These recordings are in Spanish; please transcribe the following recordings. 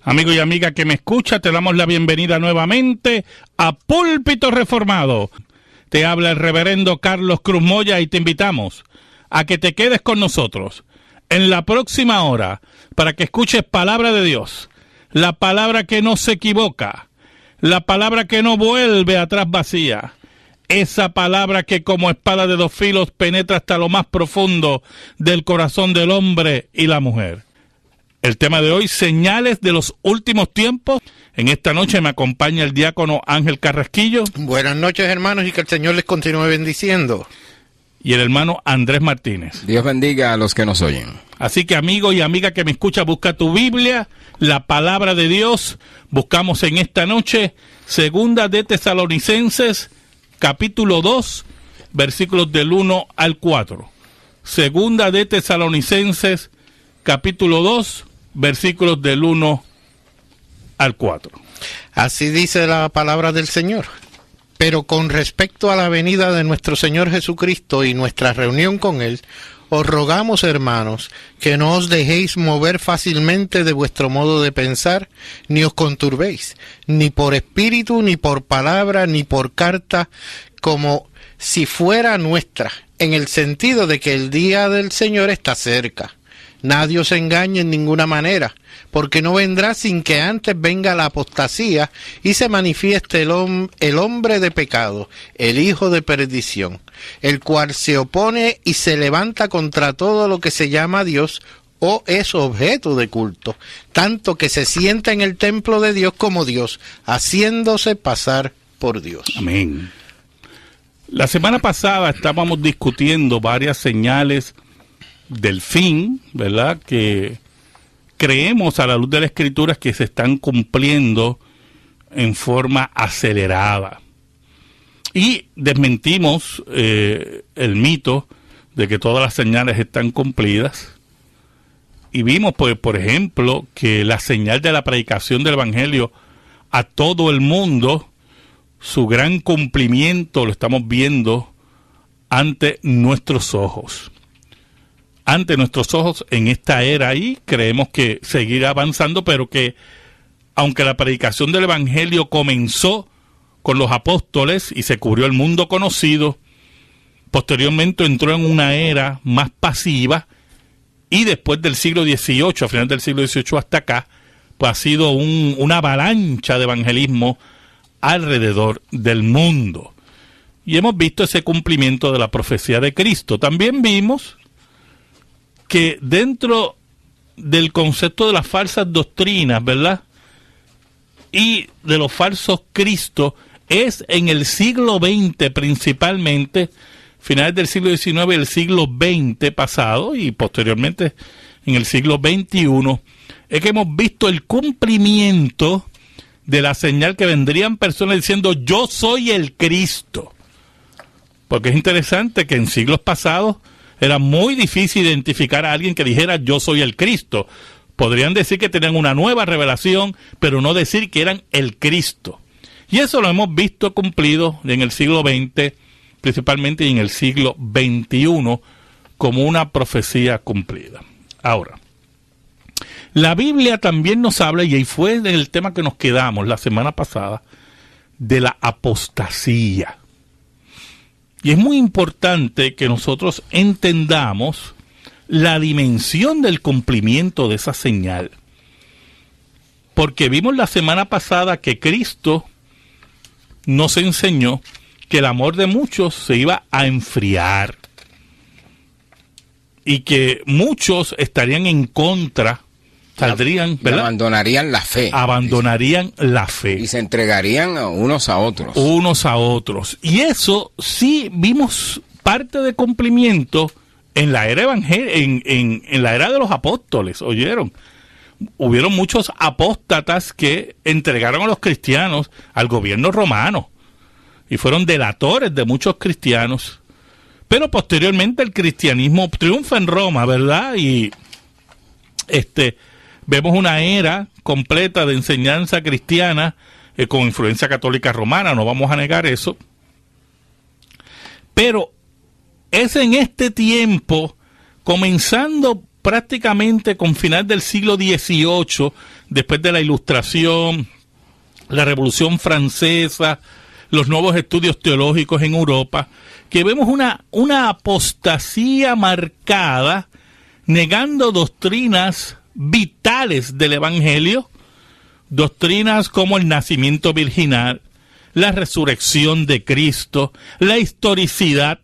Amigo y amiga que me escucha, te damos la bienvenida nuevamente a Púlpito Reformado. Te habla el reverendo Carlos Cruz Moya y te invitamos a que te quedes con nosotros en la próxima hora para que escuches palabra de Dios, la palabra que no se equivoca, la palabra que no vuelve atrás vacía, esa palabra que como espada de dos filos penetra hasta lo más profundo del corazón del hombre y la mujer. El tema de hoy, señales de los últimos tiempos. En esta noche me acompaña el diácono Ángel Carrasquillo. Buenas noches, hermanos, y que el Señor les continúe bendiciendo. Y el hermano Andrés Martínez. Dios bendiga a los que nos oyen. Así que, amigo y amiga que me escucha, busca tu Biblia, la palabra de Dios. Buscamos en esta noche Segunda de Tesalonicenses, capítulo 2, versículos del 1 al 4. Segunda de Tesalonicenses, capítulo 2, versículos del 1 al 4. Así dice la palabra del Señor. Pero con respecto a la venida de nuestro Señor Jesucristo y nuestra reunión con Él, os rogamos, hermanos, que no os dejéis mover fácilmente de vuestro modo de pensar, ni os conturbéis, ni por espíritu, ni por palabra, ni por carta, como si fuera nuestra, en el sentido de que el día del Señor está cerca. Nadie os engañe en ninguna manera, porque no vendrá sin que antes venga la apostasía y se manifieste el hombre de pecado, el hijo de perdición, el cual se opone y se levanta contra todo lo que se llama Dios o es objeto de culto, tanto que se sienta en el templo de Dios como Dios, haciéndose pasar por Dios. Amén. La semana pasada estábamos discutiendo varias señales del fin, ¿verdad?, que creemos a la luz de las Escrituras que se están cumpliendo en forma acelerada. Y desmentimos el mito de que todas las señales están cumplidas. Y vimos, pues, por ejemplo, que la señal de la predicación del Evangelio a todo el mundo, su gran cumplimiento lo estamos viendo ante nuestros ojos. Ante nuestros ojos en esta era, y creemos que seguirá avanzando, pero que aunque la predicación del Evangelio comenzó con los apóstoles y se cubrió el mundo conocido, posteriormente entró en una era más pasiva, y después del siglo XVIII, a final del siglo XVIII hasta acá, pues ha sido una avalancha de evangelismo alrededor del mundo. Y hemos visto ese cumplimiento de la profecía de Cristo. También vimos que dentro del concepto de las falsas doctrinas, ¿verdad?, y de los falsos cristos, es en el siglo XX principalmente, finales del siglo XIX y el siglo XX pasado, y posteriormente en el siglo XXI, es que hemos visto el cumplimiento de la señal que vendrían personas diciendo, yo soy el Cristo. Porque es interesante que en siglos pasados era muy difícil identificar a alguien que dijera yo soy el Cristo. Podrían decir que tenían una nueva revelación, pero no decir que eran el Cristo. Y eso lo hemos visto cumplido en el siglo XX, principalmente en el siglo XXI, como una profecía cumplida. Ahora, la Biblia también nos habla, y ahí fue el tema que nos quedamos la semana pasada, de la apostasía. Y es muy importante que nosotros entendamos la dimensión del cumplimiento de esa señal. Porque vimos la semana pasada que Cristo nos enseñó que el amor de muchos se iba a enfriar. Y que muchos estarían en contra, saldrían, ¿verdad?, abandonarían la fe. Abandonarían la fe. Y se entregarían unos a otros. Unos a otros. Y eso sí vimos parte de cumplimiento en la era en la era de los apóstoles, ¿oyeron? Hubieron muchos apóstatas que entregaron a los cristianos al gobierno romano y fueron delatores de muchos cristianos. Pero posteriormente el cristianismo triunfa en Roma, ¿verdad? Y vemos una era completa de enseñanza cristiana con influencia católica romana, no vamos a negar eso. Pero es en este tiempo, comenzando prácticamente con final del siglo XVIII, después de la Ilustración, la Revolución Francesa, los nuevos estudios teológicos en Europa, que vemos una apostasía marcada, negando doctrinas vitales del Evangelio, doctrinas como el nacimiento virginal, la resurrección de Cristo, la historicidad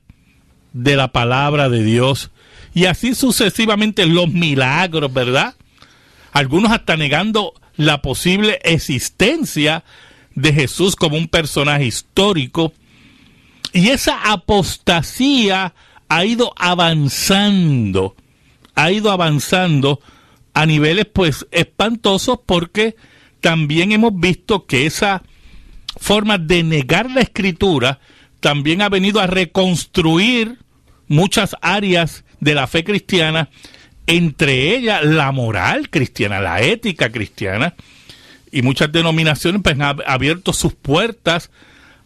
de la palabra de Dios, y así sucesivamente los milagros, ¿verdad? Algunos hasta negando la posible existencia de Jesús como un personaje histórico. Y esa apostasía ha ido avanzando a niveles pues espantosos, porque también hemos visto que esa forma de negar la Escritura también ha venido a reconstruir muchas áreas de la fe cristiana, entre ellas la moral cristiana, la ética cristiana, y muchas denominaciones pues, han abierto sus puertas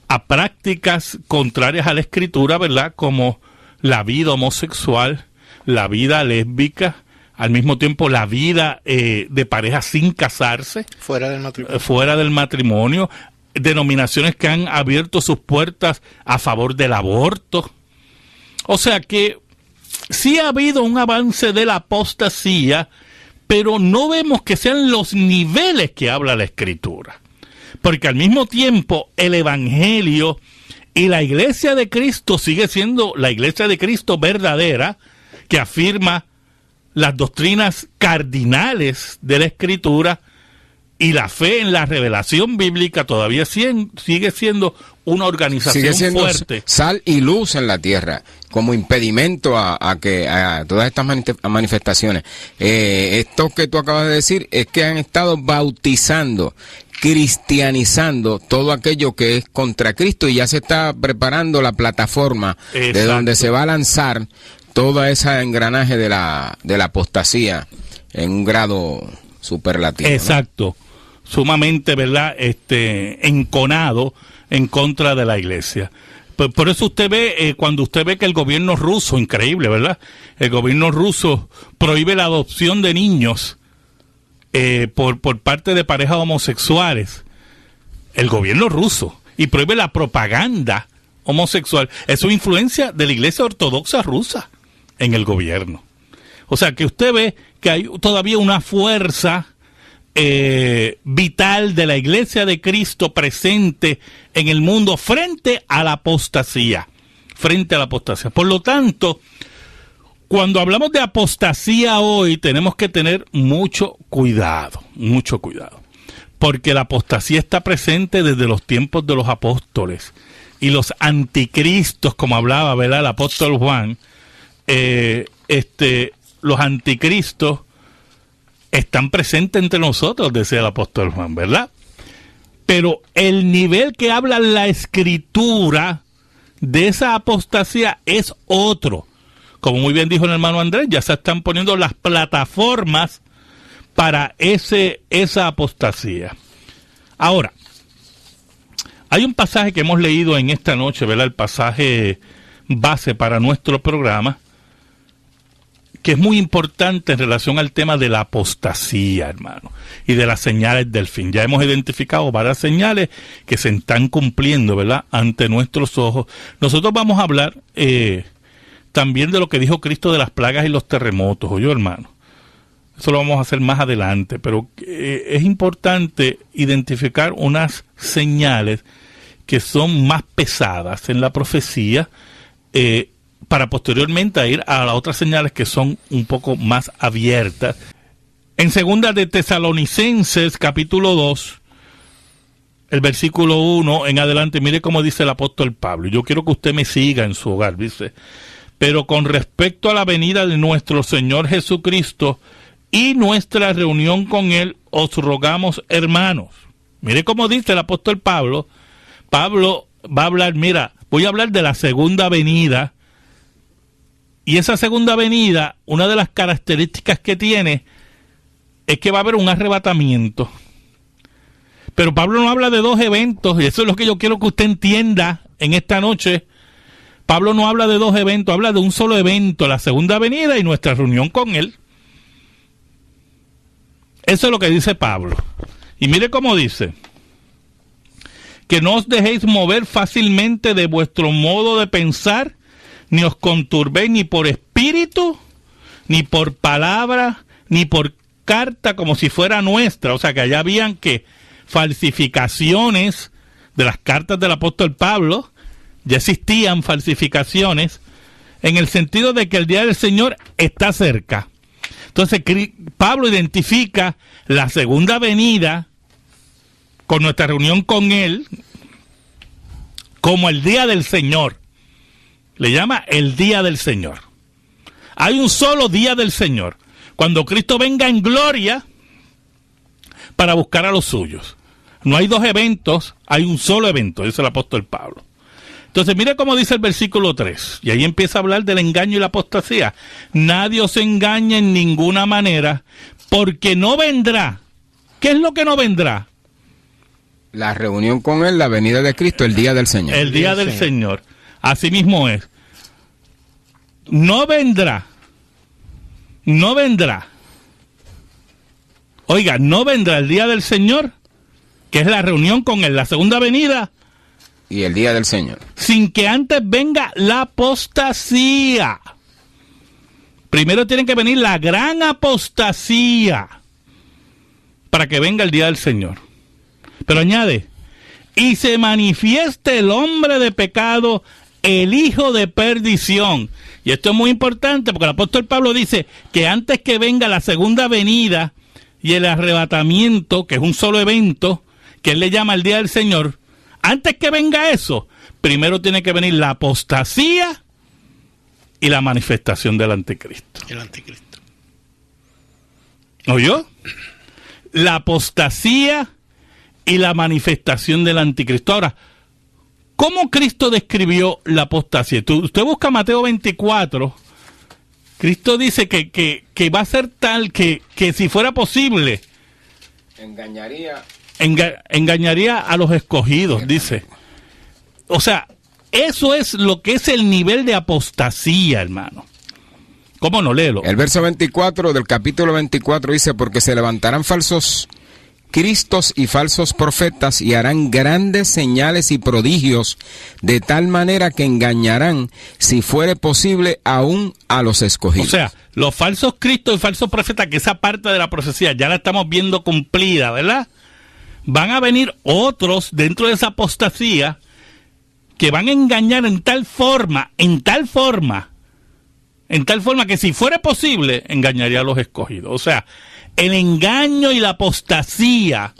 a prácticas contrarias a la Escritura, ¿verdad? Como la vida homosexual, la vida lésbica, al mismo tiempo la vida de pareja sin casarse, fuera del matrimonio, denominaciones que han abierto sus puertas a favor del aborto. O sea que sí ha habido un avance de la apostasía, pero no vemos que sean los niveles que habla la Escritura. Porque al mismo tiempo el Evangelio y la Iglesia de Cristo sigue siendo la Iglesia de Cristo verdadera, que afirma las doctrinas cardinales de la Escritura, y la fe en la revelación bíblica todavía sigue siendo una organización sigue siendo fuerte. Sal y luz en la tierra, como impedimento a todas estas manifestaciones. Esto que tú acabas de decir es que han estado bautizando, cristianizando todo aquello que es contra Cristo, y ya se está preparando la plataforma de donde se va a lanzar toda esa engranaje de la apostasía en un grado superlativo. Exacto, ¿no? Sumamente, ¿verdad? Enconado en contra de la Iglesia. Por eso usted ve, cuando usted ve que el gobierno ruso, increíble, ¿verdad? El gobierno ruso prohíbe la adopción de niños por parte de parejas homosexuales. El gobierno ruso. Y prohíbe la propaganda homosexual. Eso es influencia de la Iglesia Ortodoxa rusa en el gobierno. O sea que usted ve que hay todavía una fuerza vital de la Iglesia de Cristo presente en el mundo frente a la apostasía. Por lo tanto, cuando hablamos de apostasía hoy, tenemos que tener mucho cuidado, porque la apostasía está presente desde los tiempos de los apóstoles, y los anticristos, como hablaba, ¿verdad?, el apóstol Juan, los anticristos están presentes entre nosotros, decía el apóstol Juan, ¿verdad? Pero el nivel que habla la Escritura de esa apostasía es otro. Como muy bien dijo el hermano Andrés, ya se están poniendo las plataformas para esa apostasía. Ahora, hay un pasaje que hemos leído en esta noche, ¿verdad? El pasaje base para nuestro programa, que es muy importante en relación al tema de la apostasía, hermano, y de las señales del fin. Ya hemos identificado varias señales que se están cumpliendo, ¿verdad?, ante nuestros ojos. Nosotros vamos a hablar también de lo que dijo Cristo de las plagas y los terremotos, ¿oyó, hermano? Eso lo vamos a hacer más adelante, pero es importante identificar unas señales que son más pesadas en la profecía, para posteriormente ir a las otras señales que son un poco más abiertas. En segunda de Tesalonicenses, capítulo 2, el versículo 1 en adelante, mire cómo dice el apóstol Pablo. Yo quiero que usted me siga en su hogar, dice: pero con respecto a la venida de nuestro Señor Jesucristo y nuestra reunión con Él, os rogamos, hermanos. Mire cómo dice el apóstol Pablo. Pablo va a hablar, voy a hablar de la segunda venida. Y esa segunda venida, una de las características que tiene es que va a haber un arrebatamiento. Pero Pablo no habla de dos eventos, y eso es lo que yo quiero que usted entienda en esta noche. Pablo no habla de dos eventos, habla de un solo evento, la segunda venida y nuestra reunión con Él. Eso es lo que dice Pablo. Y mire cómo dice: que no os dejéis mover fácilmente de vuestro modo de pensar, ni os conturbéis ni por espíritu, ni por palabra, ni por carta como si fuera nuestra. O sea, que allá habían que falsificaciones de las cartas del apóstol Pablo, ya existían falsificaciones, en el sentido de que el día del Señor está cerca. Entonces Pablo identifica la segunda venida con nuestra reunión con Él como el día del Señor. Le llama el día del Señor. Hay un solo día del Señor, cuando Cristo venga en gloria para buscar a los suyos. No hay dos eventos, hay un solo evento, dice el apóstol Pablo. Entonces, mire cómo dice el versículo 3, y ahí empieza a hablar del engaño y la apostasía. Nadie os engañe en ninguna manera, porque no vendrá. ¿Qué es lo que no vendrá? La reunión con Él, la venida de Cristo, el día del Señor. El día del Señor. Así mismo es. No vendrá. No vendrá. Oiga, no vendrá el día del Señor, que es la reunión con Él, la segunda venida. Y el día del Señor. Sin que antes venga la apostasía. Primero tiene que venir la gran apostasía para que venga el día del Señor. Pero añade: y se manifieste el hombre de pecado, el hijo de perdición. Y esto es muy importante porque el apóstol Pablo dice que antes que venga la segunda venida y el arrebatamiento, que es un solo evento, que él le llama el día del Señor, antes que venga eso, primero tiene que venir la apostasía y la manifestación del anticristo. El anticristo. ¿Oyó? La apostasía y la manifestación del anticristo. Ahora, ¿cómo Cristo describió la apostasía? Usted busca Mateo 24, Cristo dice que va a ser tal que si fuera posible, engañaría a los escogidos, dice. O sea, eso es lo que es el nivel de apostasía, hermano. ¿Cómo no? Léelo. El verso 24 del capítulo 24 dice: porque se levantarán falsos cristos y falsos profetas y harán grandes señales y prodigios, de tal manera que engañarán, si fuere posible, aún a los escogidos. O sea, los falsos cristos y falsos profetas, que esa parte de la profecía ya la estamos viendo cumplida, ¿verdad? Van a venir otros dentro de esa apostasía que van a engañar en tal forma que si fuera posible, engañaría a los escogidos. O sea, el engaño y la apostasía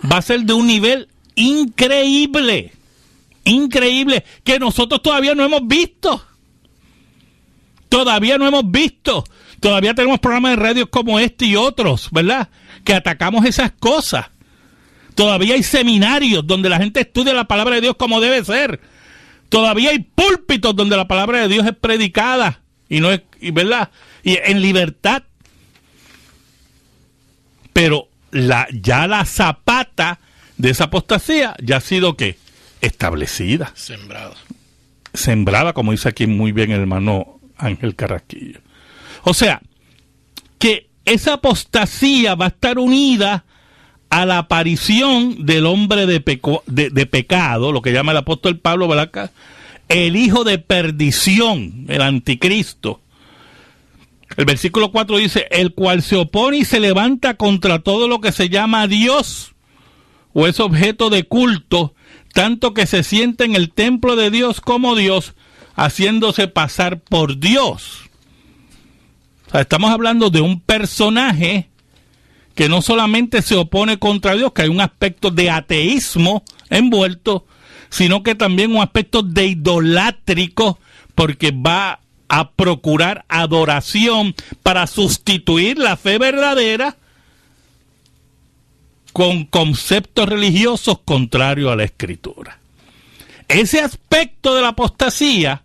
va a ser de un nivel increíble, que nosotros todavía no hemos visto. Todavía tenemos programas de radio como este y otros, ¿verdad?, que atacamos esas cosas. Todavía hay seminarios donde la gente estudia la palabra de Dios como debe ser. Todavía hay púlpitos donde la palabra de Dios es predicada ¿verdad?, y en libertad. Pero ya la zapata de esa apostasía ya ha sido ¿qué? Establecida. Sembrada, como dice aquí muy bien el hermano Ángel Carrasquillo. O sea, que esa apostasía va a estar unida a la aparición del hombre de pecado, lo que llama el apóstol Pablo, ¿verdad?, el hijo de perdición, el anticristo. El versículo 4 dice: el cual se opone y se levanta contra todo lo que se llama Dios o es objeto de culto, tanto que se siente en el templo de Dios como Dios, haciéndose pasar por Dios. O sea, estamos hablando de un personaje que no solamente se opone contra Dios, que hay un aspecto de ateísmo envuelto, sino que también un aspecto de idolátrico, porque va a procurar adoración para sustituir la fe verdadera con conceptos religiosos contrarios a la Escritura. Ese aspecto de la apostasía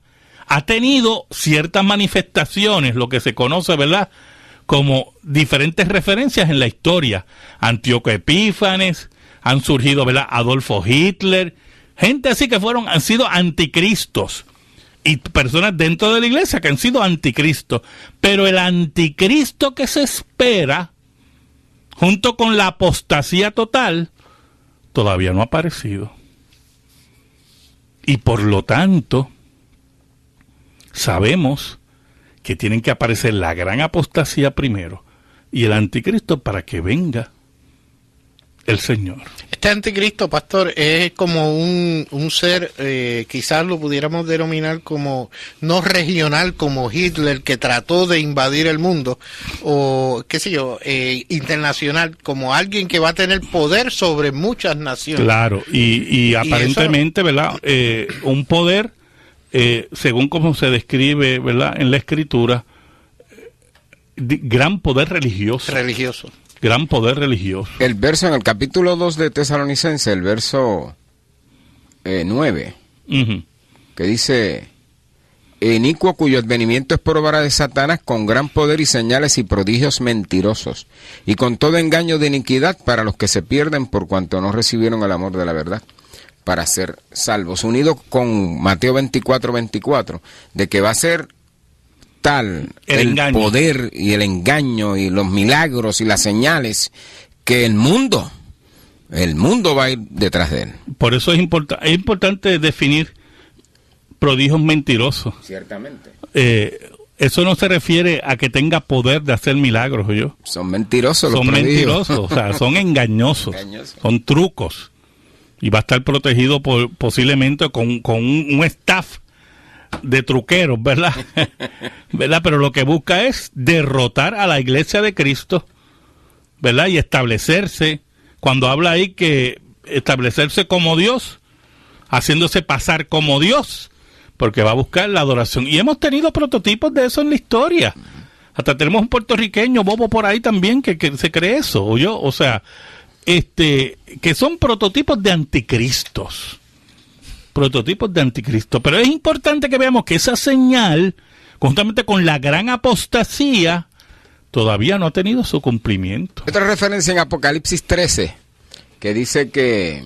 ha tenido ciertas manifestaciones, lo que se conoce, ¿verdad?, como diferentes referencias en la historia. Antíoco Epífanes, han surgido, ¿verdad?, Adolfo Hitler, gente así que han sido anticristos, y personas dentro de la iglesia que han sido anticristos. Pero el anticristo que se espera, junto con la apostasía total, todavía no ha aparecido. Y por lo tanto, sabemos que tienen que aparecer la gran apostasía primero y el anticristo para que venga el Señor. Este anticristo, pastor, es como un ser, quizás lo pudiéramos denominar como no regional, como Hitler, que trató de invadir el mundo, o qué sé yo, internacional, como alguien que va a tener poder sobre muchas naciones. Claro, y aparentemente, ¿verdad? Un poder, según como se describe, ¿verdad? En la Escritura, gran poder religioso. Gran poder religioso. El verso en el capítulo 2 de Tesalonicenses, el verso 9, que dice: inicuo cuyo advenimiento es por obra de Satanás, con gran poder y señales y prodigios mentirosos, y con todo engaño de iniquidad para los que se pierden por cuanto no recibieron el amor de la verdad para ser salvos. Unido con Mateo 24:24, de que va a ser tal el poder y el engaño y los milagros y las señales que el mundo va a ir detrás de él. Por eso es importante definir prodigios mentirosos. Ciertamente. Eso no se refiere a que tenga poder de hacer milagros, ¿yo? Son mentirosos los prodigios. Son mentirosos, o sea, son engañosos, son trucos. Y va a estar protegido posiblemente con un staff de truqueros, ¿verdad? ¿Verdad? Pero lo que busca es derrotar a la iglesia de Cristo, ¿verdad? Y establecerse, cuando habla ahí que establecerse como Dios, haciéndose pasar como Dios, porque va a buscar la adoración. Y hemos tenido prototipos de eso en la historia. Hasta tenemos un puertorriqueño bobo por ahí también que se cree eso, ¿oyó? O sea, que son prototipos de anticristos. Prototipos de anticristo. Pero es importante que veamos que esa señal, conjuntamente con la gran apostasía, todavía no ha tenido su cumplimiento. Otra referencia en Apocalipsis 13, que dice que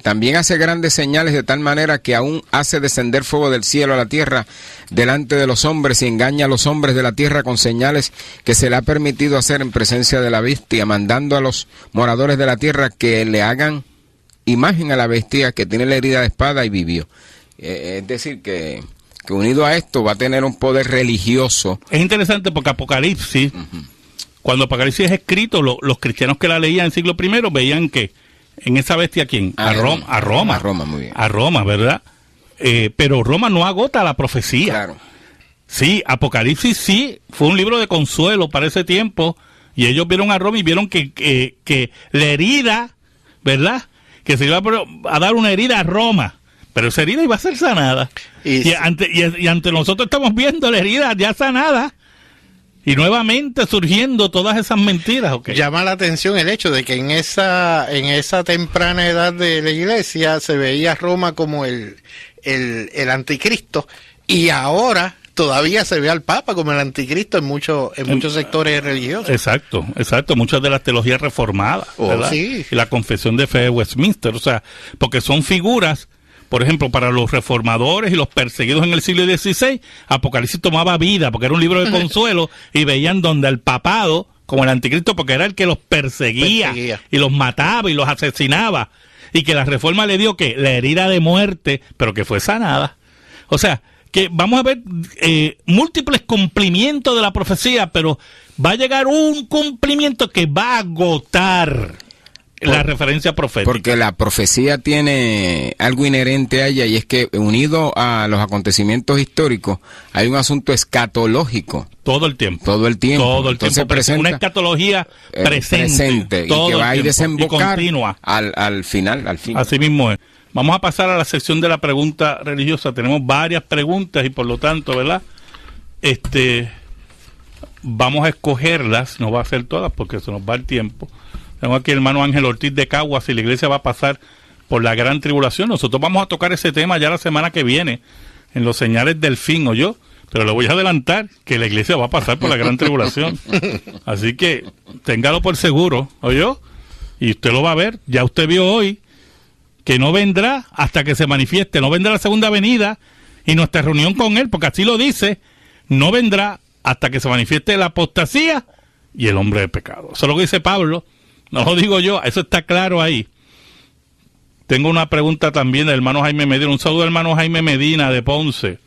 también hace grandes señales de tal manera que aún hace descender fuego del cielo a la tierra delante de los hombres y engaña a los hombres de la tierra con señales que se le ha permitido hacer en presencia de la bestia, mandando a los moradores de la tierra que le hagan imagen a la bestia que tiene la herida de espada y vivió. Es decir, que unido a esto va a tener un poder religioso. Es interesante porque Apocalipsis, cuando Apocalipsis es escrito, los cristianos que la leían en el siglo I veían que en esa bestia, ¿quién? A Roma, muy bien. A Roma, ¿verdad? Pero Roma no agota la profecía. Claro. Sí, Apocalipsis sí, fue un libro de consuelo para ese tiempo, y ellos vieron a Roma y vieron que la herida, ¿verdad?, que se iba a dar una herida a Roma, pero esa herida iba a ser sanada. Y ante nosotros estamos viendo la herida ya sanada, y nuevamente surgiendo todas esas mentiras. Okay. Llama la atención el hecho de que en esa temprana edad de la iglesia se veía a Roma como el anticristo, y ahora todavía se ve al Papa como el anticristo en muchos sectores religiosos. Exacto, muchas de las teologías reformadas, ¿verdad? Sí. Y la confesión de fe de Westminster, o sea, porque son figuras, por ejemplo, para los reformadores y los perseguidos en el siglo XVI, Apocalipsis tomaba vida, porque era un libro de consuelo, y veían donde el papado, como el anticristo, porque era el que los perseguía. Y los mataba y los asesinaba, y que la reforma le dio que la herida de muerte, pero que fue sanada. O sea, que vamos a ver múltiples cumplimientos de la profecía, pero va a llegar un cumplimiento que va a agotar la referencia profética. Porque la profecía tiene algo inherente a ella, y es que unido a los acontecimientos históricos hay un asunto escatológico. Todo el tiempo. Entonces presenta una escatología presente y que va a ir desembocar al final. Así mismo es. Vamos a pasar a la sección de la pregunta religiosa. Tenemos varias preguntas y por lo tanto, ¿verdad? Vamos a escogerlas, no va a ser todas porque se nos va el tiempo. Tengo aquí el hermano Ángel Ortiz de Caguas, si la iglesia va a pasar por la gran tribulación. Nosotros vamos a tocar ese tema ya la semana que viene, en los señales del fin, ¿oyó? Pero le voy a adelantar que la iglesia va a pasar por la gran tribulación. Así que téngalo por seguro, ¿oyó? Y usted lo va a ver, ya usted vio hoy que no vendrá hasta que se manifieste, no vendrá la segunda venida y nuestra reunión con él, porque así lo dice, no vendrá hasta que se manifieste la apostasía y el hombre de pecado. Eso es lo que dice Pablo, no lo digo yo, eso está claro ahí. Tengo una pregunta también del hermano Jaime Medina, un saludo al hermano Jaime Medina de Ponce.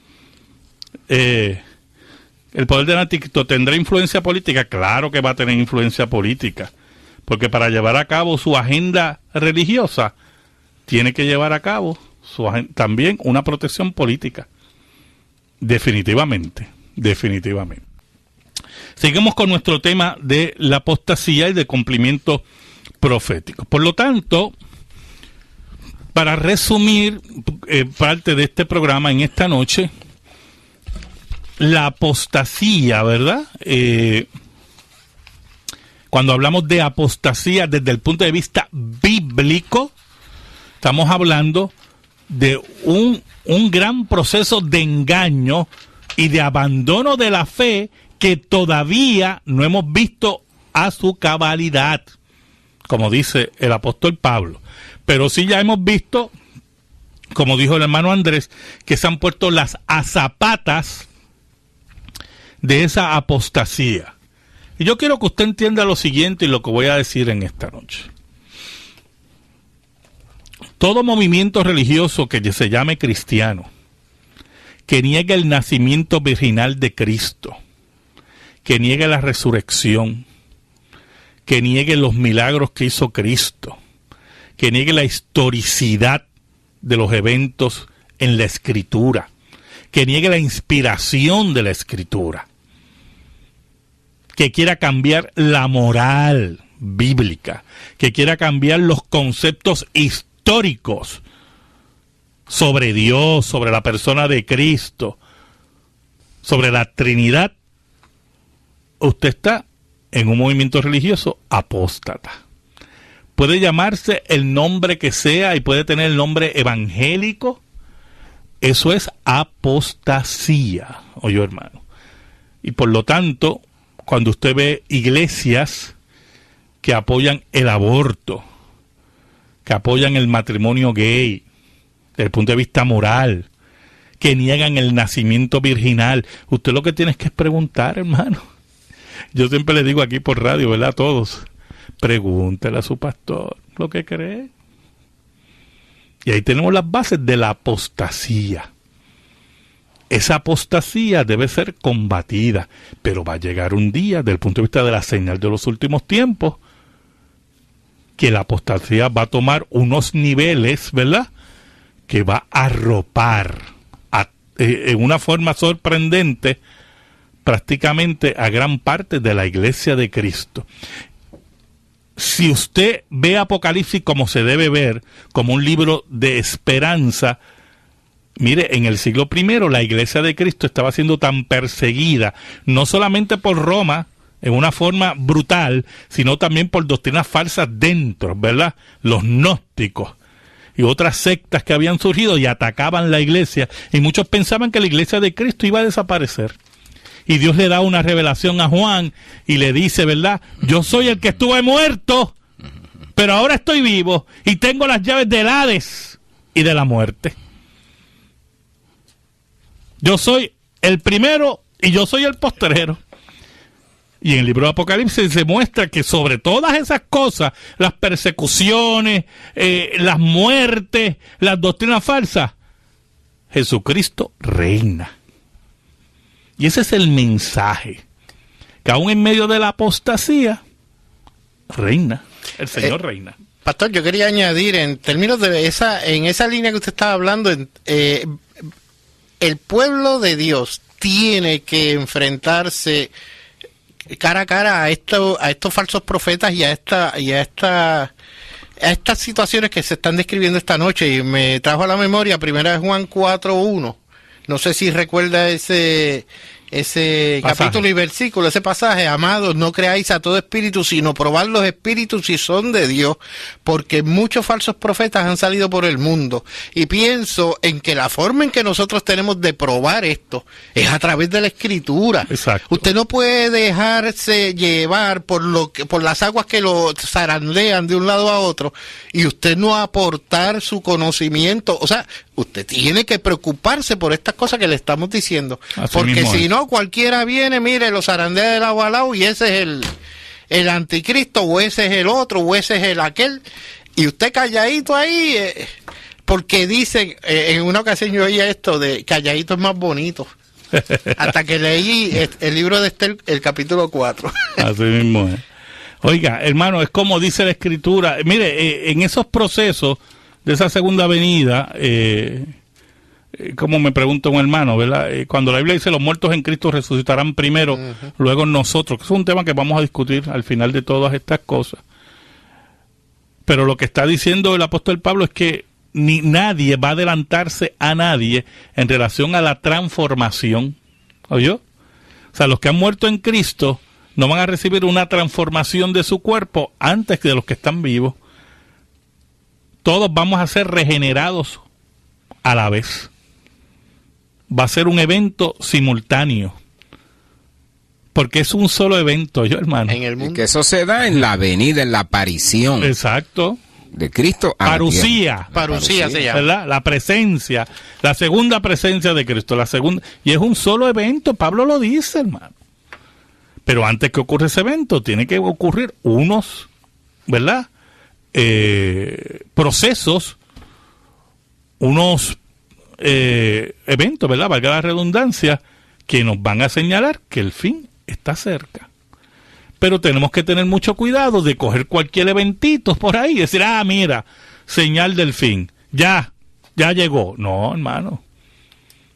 ¿El poder del anticristo tendrá influencia política? Claro que va a tener influencia política, porque para llevar a cabo su agenda religiosa, tiene que llevar a cabo también una protección política. Definitivamente. Seguimos con nuestro tema de la apostasía y de cumplimiento profético. Por lo tanto, para resumir parte de este programa en esta noche, la apostasía, ¿verdad? Cuando hablamos de apostasía desde el punto de vista bíblico, estamos hablando de un gran proceso de engaño y de abandono de la fe que todavía no hemos visto a su cabalidad, como dice el apóstol Pablo. Pero sí ya hemos visto, como dijo el hermano Andrés, que se han puesto las azapatas de esa apostasía. Y yo quiero que usted entienda lo siguiente y lo que voy a decir en esta noche. Todo movimiento religioso que se llame cristiano, que niegue el nacimiento virginal de Cristo, que niegue la resurrección, que niegue los milagros que hizo Cristo, que niegue la historicidad de los eventos en la Escritura, que niegue la inspiración de la Escritura, que quiera cambiar la moral bíblica, que quiera cambiar los conceptos históricos sobre Dios, sobre la persona de Cristo, sobre la Trinidad, usted está en un movimiento religioso apóstata. Puede llamarse el nombre que sea y puede tener el nombre evangélico. Eso es apostasía, oye hermano. Y por lo tanto, cuando usted ve iglesias que apoyan el aborto, que apoyan el matrimonio gay, desde el punto de vista moral, que niegan el nacimiento virginal, usted lo que tiene es que preguntar, hermano. Yo siempre le digo aquí por radio, ¿verdad? A todos, pregúntele a su pastor lo que cree. Y ahí tenemos las bases de la apostasía. Esa apostasía debe ser combatida, pero va a llegar un día, desde el punto de vista de la señal de los últimos tiempos, que la apostasía va a tomar unos niveles, ¿verdad?, que va a arropar en una forma sorprendente prácticamente a gran parte de la iglesia de Cristo. Si usted ve Apocalipsis como se debe ver, como un libro de esperanza, mire, en el siglo I la iglesia de Cristo estaba siendo tan perseguida, no solamente por Roma, en una forma brutal, sino también por doctrinas falsas dentro, ¿verdad? Los gnósticos y otras sectas que habían surgido y atacaban la iglesia, y muchos pensaban que la iglesia de Cristo iba a desaparecer. Y Dios le da una revelación a Juan y le dice, ¿verdad? Yo soy el que estuve muerto, pero ahora estoy vivo y tengo las llaves del Hades y de la muerte. Yo soy el primero y yo soy el postrero. Y en el libro de Apocalipsis se muestra que sobre todas esas cosas, las persecuciones, las muertes, las doctrinas falsas, Jesucristo reina. Y ese es el mensaje, que aún en medio de la apostasía, reina, el Señor reina. Pastor, yo quería añadir, en términos de en esa línea que usted estaba hablando, el pueblo de Dios tiene que enfrentarse cara a cara a estos falsos profetas y a estas situaciones que se están describiendo esta noche. Y me trajo a la memoria 1 Juan 4:1. No sé si recuerda ese capítulo y versículo, ese pasaje: amados, no creáis a todo espíritu, sino probad los espíritus si son de Dios, porque muchos falsos profetas han salido por el mundo. Y pienso en que la forma en que nosotros tenemos de probar esto es a través de la Escritura. Exacto. Usted no puede dejarse llevar por las aguas que lo zarandean de un lado a otro y usted no aportar su conocimiento. O sea, usted tiene que preocuparse por estas cosas que le estamos diciendo, así porque si no, lado cualquiera viene, mire, los zarandea de lado a lado y ese es el anticristo, o ese es el otro, o ese es el aquel, y usted calladito ahí, porque dicen, en una ocasión yo oía esto de calladito es más bonito, hasta que leí el libro de Esther, el capítulo 4. Así mismo es. Oiga, hermano, es como dice la Escritura, mire, en esos procesos de esa segunda venida, como me pregunta un hermano, ¿verdad? Cuando la Biblia dice los muertos en Cristo resucitarán primero, luego nosotros, que es un tema que vamos a discutir al final de todas estas cosas. Pero lo que está diciendo el apóstol Pablo es que ni nadie va a adelantarse a nadie en relación a la transformación. ¿Oyó? O sea, los que han muerto en Cristo no van a recibir una transformación de su cuerpo antes que de los que están vivos. Todos vamos a ser regenerados a la vez. Va a ser un evento simultáneo. Porque es un solo evento, yo hermano. En el mundo. Y que eso se da en la venida, en la aparición. Exacto. De Cristo a Parucía. Parucía se llama. ¿Verdad? La presencia, la segunda presencia de Cristo, la segunda. Y es un solo evento, Pablo lo dice, hermano. Pero antes que ocurra ese evento, tiene que ocurrir unos, ¿verdad? Procesos, unos eventos, ¿verdad? Valga la redundancia, que nos van a señalar que el fin está cerca. Pero tenemos que tener mucho cuidado de coger cualquier eventito por ahí y decir, mira, señal del fin, ya llegó. No, hermano.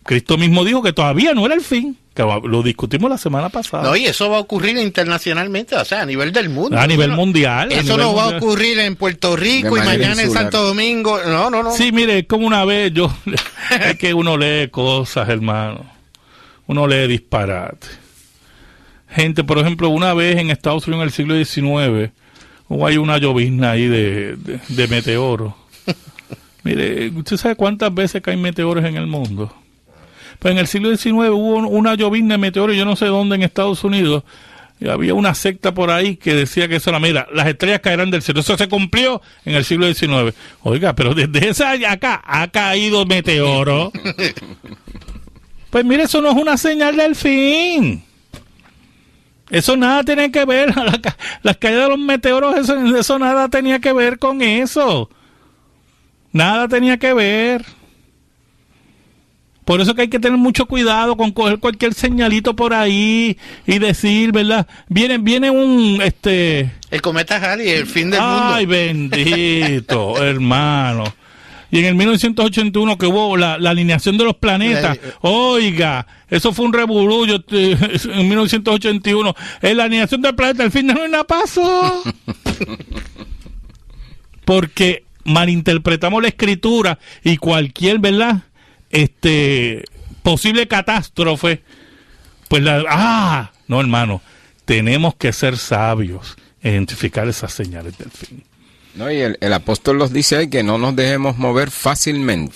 Cristo mismo dijo que todavía no era el fin, que lo discutimos la semana pasada. No, y eso va a ocurrir internacionalmente, o sea, a nivel del mundo. A nivel mundial. Eso no va a ocurrir en Puerto Rico y mañana en Santo Domingo. No. Sí, mire, como una vez es que uno lee cosas, hermano. Uno lee disparate. Gente, por ejemplo, una vez en Estados Unidos en el siglo XIX, hay una llovizna ahí de meteoros. Mire, ¿usted sabe cuántas veces caen meteoros en el mundo? Pues en el siglo XIX hubo una llovizna de meteoros, yo no sé dónde en Estados Unidos, y había una secta por ahí que decía que eso era, mira, las estrellas caerán del cielo. Eso se cumplió en el siglo XIX. Oiga, pero desde esa acá ha caído meteoro. Pues mire, eso no es una señal del fin. Eso nada tiene que ver, las caídas de los meteoros, eso nada tenía que ver con eso. Nada tenía que ver. Por eso que hay que tener mucho cuidado con coger cualquier señalito por ahí y decir, ¿verdad? Viene un, El cometa Halley, el fin del mundo. Ay, bendito, hermano. Y en el 1981 que hubo la alineación de los planetas, oiga, eso fue un revolú. En 1981, en la alineación del planeta, el fin de no pasó. Porque malinterpretamos la Escritura y cualquier, ¿verdad? Posible catástrofe, pues no, hermano, tenemos que ser sabios, identificar esas señales del fin. No, y el apóstol nos dice ahí que no nos dejemos mover fácilmente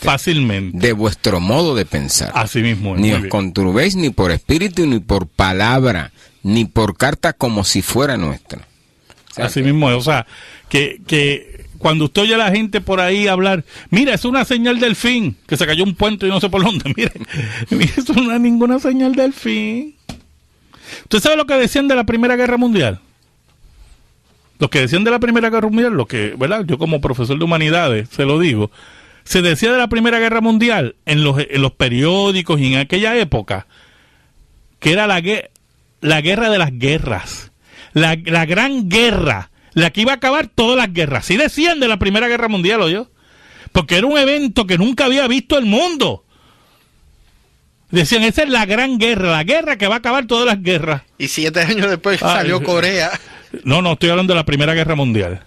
de vuestro modo de pensar. Así mismo es. Ni os conturbéis ni por espíritu, ni por palabra, ni por carta como si fuera nuestra. O sea, así mismo es. O sea, que cuando usted oye a la gente por ahí hablar, mira, es una señal del fin, que se cayó un puente y no sé por dónde, mire, eso no es ninguna señal del fin. ¿Usted sabe lo que decían de la Primera Guerra Mundial? Los que decían de la Primera Guerra Mundial, lo que, ¿verdad? Yo como profesor de humanidades se lo digo, se decía de la Primera Guerra Mundial en los periódicos y en aquella época que era la guerra de las guerras, la gran guerra, la que iba a acabar todas las guerras. Sí decían de la Primera Guerra Mundial, ¿oyó? Porque era un evento que nunca había visto el mundo. Decían, esa es la gran guerra, la guerra que va a acabar todas las guerras. Y 7 años después salió Corea. No, estoy hablando de la Primera Guerra Mundial.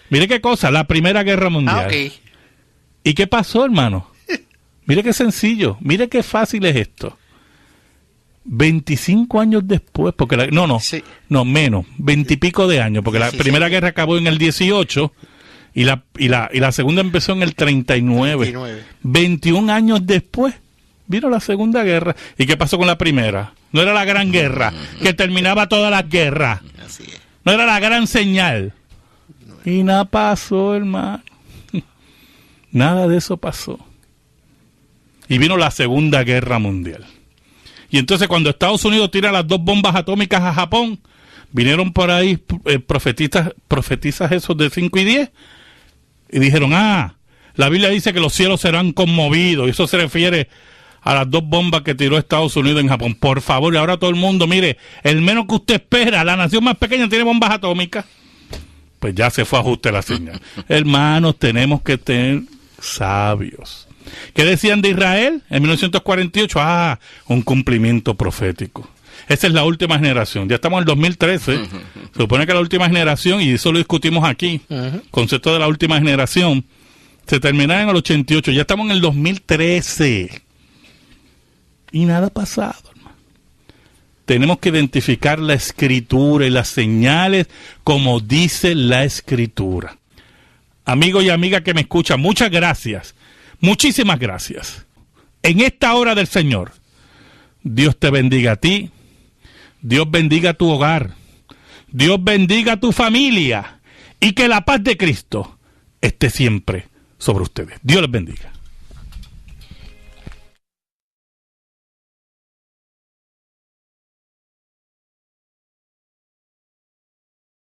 Mire qué cosa, la Primera Guerra Mundial. Ok. ¿Y qué pasó, hermano? Mire qué sencillo, mire qué fácil es esto. 25 años después, porque menos, 20 y pico de años, porque la Primera Guerra acabó en el 18 y la segunda empezó en el 39. 21 años después vino la Segunda Guerra. ¿Y qué pasó con la primera? No era la gran guerra que terminaba todas las guerras. Así es. No era la gran señal. Y nada pasó, hermano. Nada de eso pasó. Y vino la Segunda Guerra Mundial. Y entonces cuando Estados Unidos tira las 2 bombas atómicas a Japón, vinieron por ahí profetisas esos de 5 y 10 y dijeron, la Biblia dice que los cielos serán conmovidos, y eso se refiere a las 2 bombas que tiró Estados Unidos en Japón. Por favor, y ahora todo el mundo, mire, el menos que usted espera, la nación más pequeña tiene bombas atómicas. Pues ya se fue a ajuste la señal. Hermanos, tenemos que tener sabios. ¿Qué decían de Israel en 1948? Un cumplimiento profético. Esa es la última generación. Ya estamos en el 2013. Se supone que la última generación, y eso lo discutimos aquí, concepto de la última generación, se terminará en el 88. Ya estamos en el 2013. Y nada ha pasado, hermano. Tenemos que identificar la Escritura y las señales como dice la Escritura. Amigo y amiga que me escuchan, muchas gracias. Muchísimas gracias. En esta hora del Señor, Dios te bendiga a ti. Dios bendiga tu hogar. Dios bendiga tu familia. Y que la paz de Cristo esté siempre sobre ustedes. Dios les bendiga.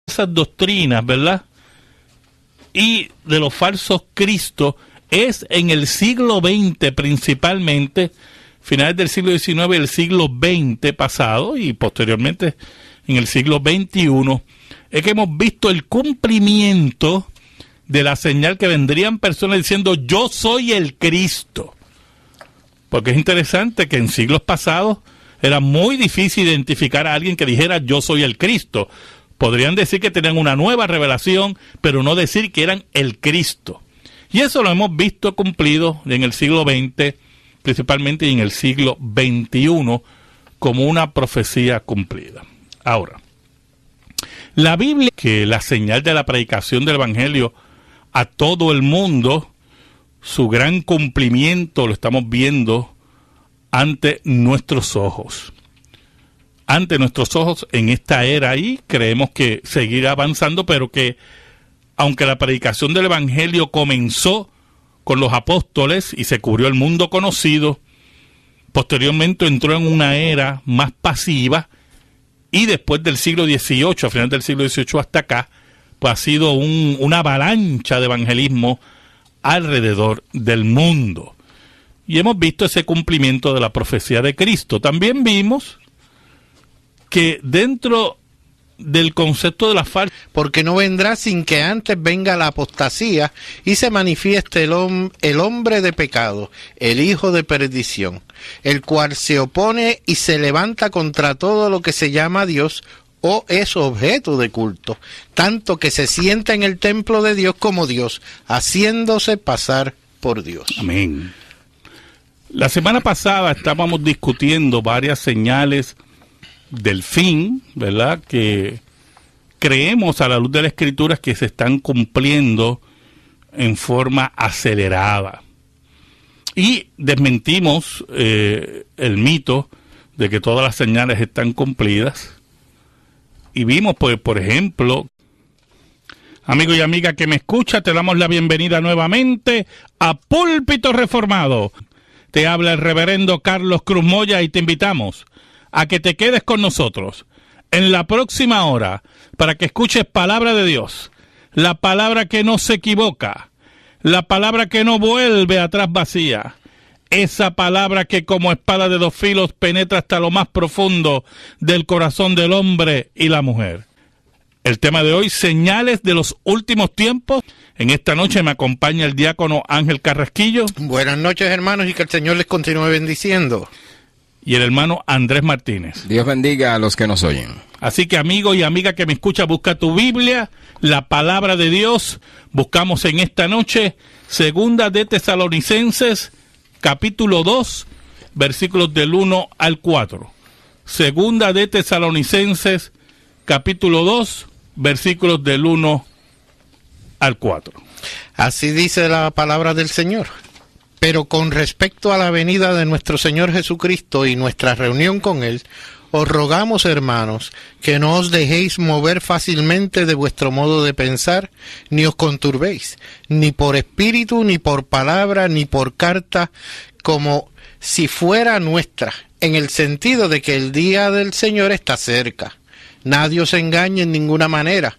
Esas doctrinas, ¿verdad? Y de los falsos cristos es en el siglo XX principalmente, finales del siglo XIX y el siglo XX pasado, y posteriormente en el siglo XXI, es que hemos visto el cumplimiento de la señal que vendrían personas diciendo yo soy el Cristo. Porque es interesante que en siglos pasados era muy difícil identificar a alguien que dijera yo soy el Cristo. Podrían decir que tenían una nueva revelación, pero no decir que eran el Cristo. Y eso lo hemos visto cumplido en el siglo XX, principalmente y en el siglo XXI, como una profecía cumplida. Ahora, la Biblia, que la señal de la predicación del Evangelio a todo el mundo, su gran cumplimiento lo estamos viendo ante nuestros ojos. Ante nuestros ojos en esta era, y creemos que seguirá avanzando, pero que aunque la predicación del Evangelio comenzó con los apóstoles y se cubrió el mundo conocido, posteriormente entró en una era más pasiva, y después del siglo XVIII, a final del siglo XVIII hasta acá, pues ha sido una avalancha de evangelismo alrededor del mundo. Y hemos visto ese cumplimiento de la profecía de Cristo. También vimos que dentro del concepto de la falsa, porque no vendrá sin que antes venga la apostasía y se manifieste el hombre de pecado, el hijo de perdición, el cual se opone y se levanta contra todo lo que se llama Dios o es objeto de culto, tanto que se sienta en el templo de Dios como Dios, haciéndose pasar por Dios. Amén. La semana pasada estábamos discutiendo varias señales del fin, ¿verdad? Que creemos a la luz de las Escrituras que se están cumpliendo en forma acelerada. Y desmentimos el mito de que todas las señales están cumplidas. Y vimos, pues, por ejemplo, amigo y amiga que me escucha, te damos la bienvenida nuevamente a Púlpito Reformado. Te habla el reverendo Carlos Cruz Moya y te invitamos a que te quedes con nosotros en la próxima hora para que escuches palabra de Dios, la palabra que no se equivoca, la palabra que no vuelve atrás vacía, esa palabra que como espada de 2 filos penetra hasta lo más profundo del corazón del hombre y la mujer. El tema de hoy, señales de los últimos tiempos. En esta noche me acompaña el diácono Ángel Carrasquillo. Buenas noches, hermanos, y que el Señor les continúe bendiciendo. Y el hermano Andrés Martínez. Dios bendiga a los que nos oyen. Así que amigo y amiga que me escucha, busca tu Biblia, la palabra de Dios. Buscamos en esta noche Segunda de Tesalonicenses, capítulo 2, versículos del 1 al 4. Segunda de Tesalonicenses, capítulo 2, versículos del 1 al 4. Así dice la palabra del Señor. Pero con respecto a la venida de nuestro Señor Jesucristo y nuestra reunión con Él, os rogamos, hermanos, que no os dejéis mover fácilmente de vuestro modo de pensar, ni os conturbéis, ni por espíritu, ni por palabra, ni por carta, como si fuera nuestra, en el sentido de que el día del Señor está cerca. Nadie os engañe en ninguna manera.